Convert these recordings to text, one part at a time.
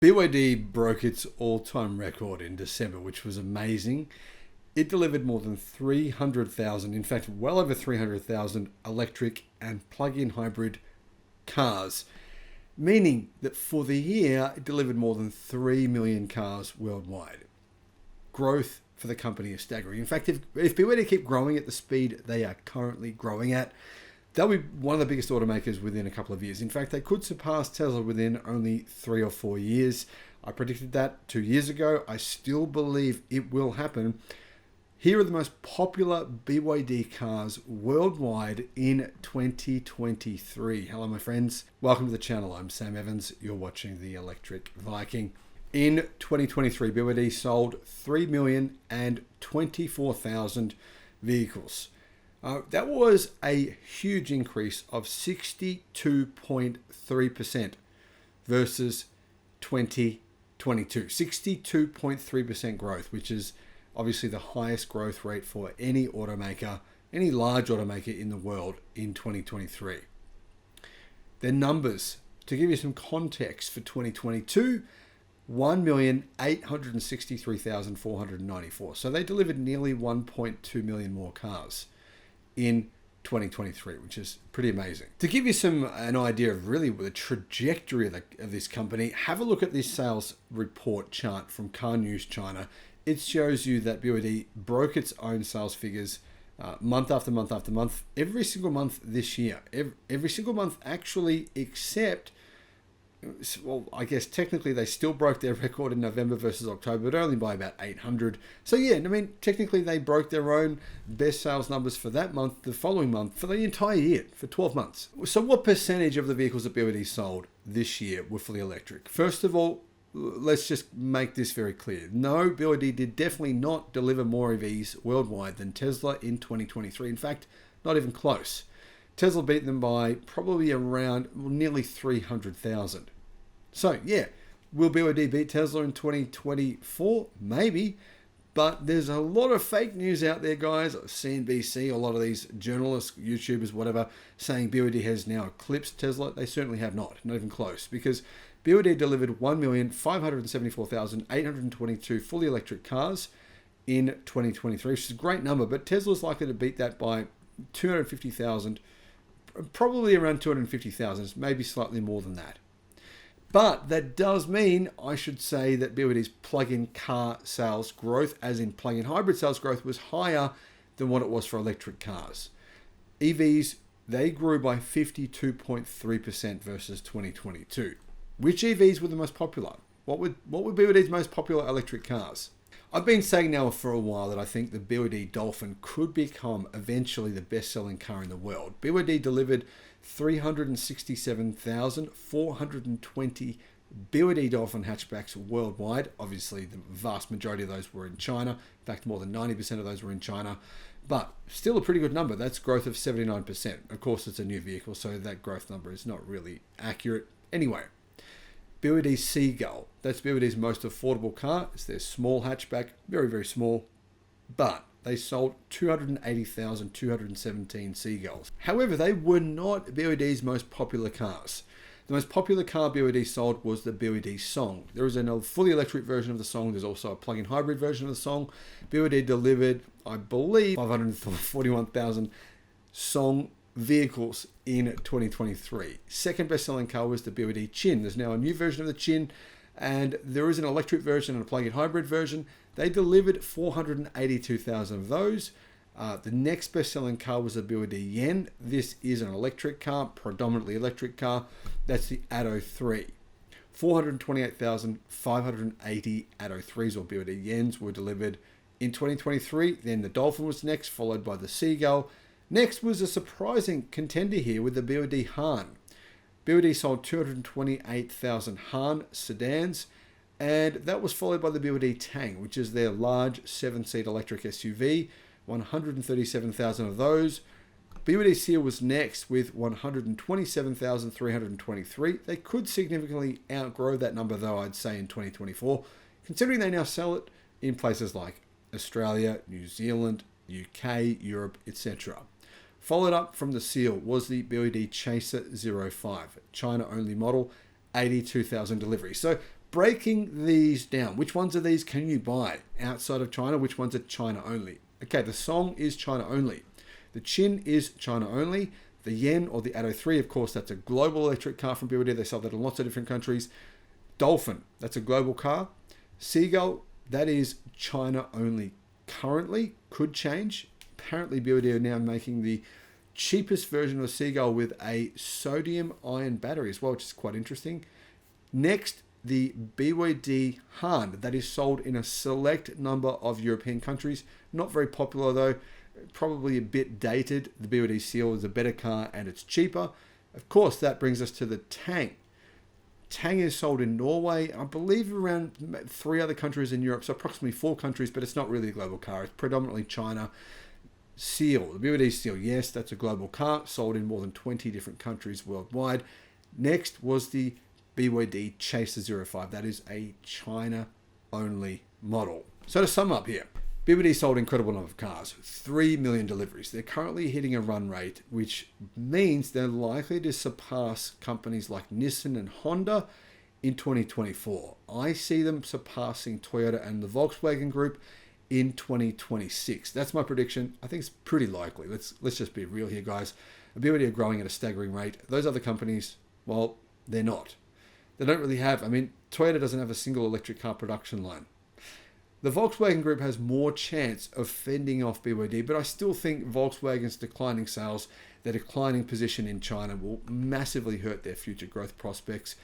BYD broke its all-time record in December, which was amazing. It delivered more than 300,000, in fact, well over 300,000 electric and plug-in hybrid cars, meaning that for the year, it delivered more than 3 million cars worldwide. Growth for the company is staggering. In fact, if BYD keep growing at the speed they are currently growing at, they'll be one of the biggest automakers within a couple of years. In fact, they could surpass Tesla within only 3 or 4 years. I predicted that 2 years ago. I still believe it will happen. Here are the most popular BYD cars worldwide in 2023. Hello, my friends. Welcome to the channel. I'm Sam Evans. You're watching the Electric Viking. In 2023, BYD sold 3,024,000 vehicles. That was a huge increase of 62.3% versus 2022. 62.3% growth, which is obviously the highest growth rate for any automaker, any large automaker in the world in 2023. Their numbers, to give you some context for 2022, 1,863,494. So they delivered nearly 1.2 million more cars in 2023, which is pretty amazing. To give you an idea of really the trajectory of this company, have a look at this sales report chart from Car News China. It shows you that BYD broke its own sales figures month after month after month, every single month this year. Every single month actually, except, well, I guess technically they still broke their record in November versus October, but only by about 800. So yeah, I mean, technically they broke their own best sales numbers for that month, the following month, for the entire year, for 12 months. So what percentage of the vehicles that BYD sold this year were fully electric? First of all, let's just make this very clear. No, BYD did definitely not deliver more EVs worldwide than Tesla in 2023. In fact, not even close. Tesla beat them by probably around nearly 300,000. So yeah, will BYD beat Tesla in 2024? Maybe, but there's a lot of fake news out there, guys. CNBC, a lot of these journalists, YouTubers, whatever, saying BYD has now eclipsed Tesla. They certainly have not even close, because BYD delivered 1,574,822 fully electric cars in 2023, which is a great number, but Tesla's likely to beat that by 250,000, probably around 250,000, maybe slightly more than that. But that does mean, I should say, that BYD's plug-in car sales growth, as in plug-in hybrid sales growth, was higher than what it was for electric cars. EVs, they grew by 52.3% versus 2022. Which EVs were the most popular? What were BYD's most popular electric cars? I've been saying now for a while that I think the BYD Dolphin could become eventually the best-selling car in the world. BYD delivered 367,420 BYD Dolphin hatchbacks worldwide. Obviously, the vast majority of those were in China. In fact, more than 90% of those were in China. But still a pretty good number. That's growth of 79%. Of course, it's a new vehicle, so that growth number is not really accurate. Anyway, BYD Seagull, that's BYD's most affordable car. It's their small hatchback, very, very small, but they sold 280,217 Seagulls. However, they were not BYD's most popular cars. The most popular car BYD sold was the BYD Song. There is a fully electric version of the Song. There's also a plug-in hybrid version of the Song. BYD delivered, I believe, 541,000 Song vehicles in 2023. Second best-selling car was the BYD Chin. There's now a new version of the Chin, and there is an electric version and a plug-in hybrid version. They delivered 482,000 of those. The next best-selling car was the BYD Yen. This is an electric car, predominantly electric car. That's the Atto 3. 428,580 Atto 3s or BYD Yens were delivered in 2023. Then the Dolphin was next, followed by the Seagull. Next was a surprising contender here with the BYD Han. BYD sold 228,000 Han sedans, and that was followed by the BYD Tang, which is their large 7-seat electric SUV, 137,000 of those. BYD Seal was next with 127,323. They could significantly outgrow that number, though, I'd say, in 2024, considering they now sell it in places like Australia, New Zealand, UK, Europe, etc. Followed up from the Seal was the BYD Chaser 05, China-only model, 82,000 deliveries. So breaking these down, which ones of these can you buy outside of China? Which ones are China only? Okay, the Song is China only. The Chin is China only. The Yen, or the Atto 3, of course, that's a global electric car from BYD. They sell that in lots of different countries. Dolphin, that's a global car. Seagull, that is China only currently. Could change. Apparently, BYD are now making the cheapest version of the Seagull with a sodium-ion battery as well, which is quite interesting. Next, the BYD Han, that is sold in a select number of European countries. Not very popular though, probably a bit dated. The BYD Seal is a better car and it's cheaper. Of course, that brings us to the Tang. Tang is sold in Norway, I believe around 3 other countries in Europe, so approximately 4 countries, but it's not really a global car. It's predominantly China. Seal, the BYD Seal, yes, that's a global car, sold in more than 20 different countries worldwide. Next was the BYD Chaser 05. That is a China-only model. So to sum up here, BYD sold an incredible number of cars, 3 million deliveries. They're currently hitting a run rate, which means they're likely to surpass companies like Nissan and Honda in 2024. I see them surpassing Toyota and the Volkswagen Group in 2026. That's my prediction. I think it's pretty likely. Let's just be real here, guys. BYD are growing at a staggering rate. Those other companies, well, they're not. They don't really have, Toyota doesn't have a single electric car production line. The Volkswagen Group has more chance of fending off BYD, but I still think Volkswagen's declining sales, their declining position in China will massively hurt their future growth prospects.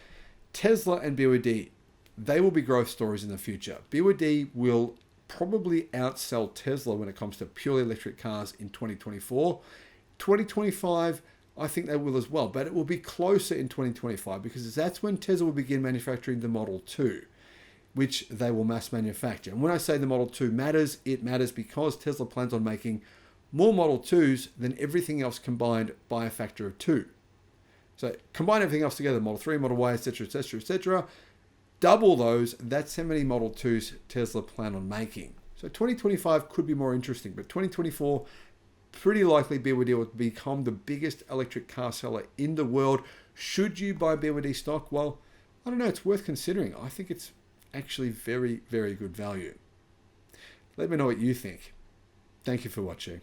Tesla and BYD, they will be growth stories in the future. BYD will probably outsell Tesla when it comes to purely electric cars in 2024. 2025, I think they will as well, but it will be closer in 2025 because that's when Tesla will begin manufacturing the Model 2, which they will mass manufacture. And when I say the Model 2 matters, it matters because Tesla plans on making more Model 2s than everything else combined by a factor of 2. So combine everything else together, Model 3, Model Y, etc., etc., etc., double those, that's how many Model 2s Tesla plan on making. So 2025 could be more interesting, but 2024, pretty likely BYD will become the biggest electric car seller in the world. Should you buy BYD stock? Well, I don't know, it's worth considering. I think it's actually very, very good value. Let me know what you think. Thank you for watching.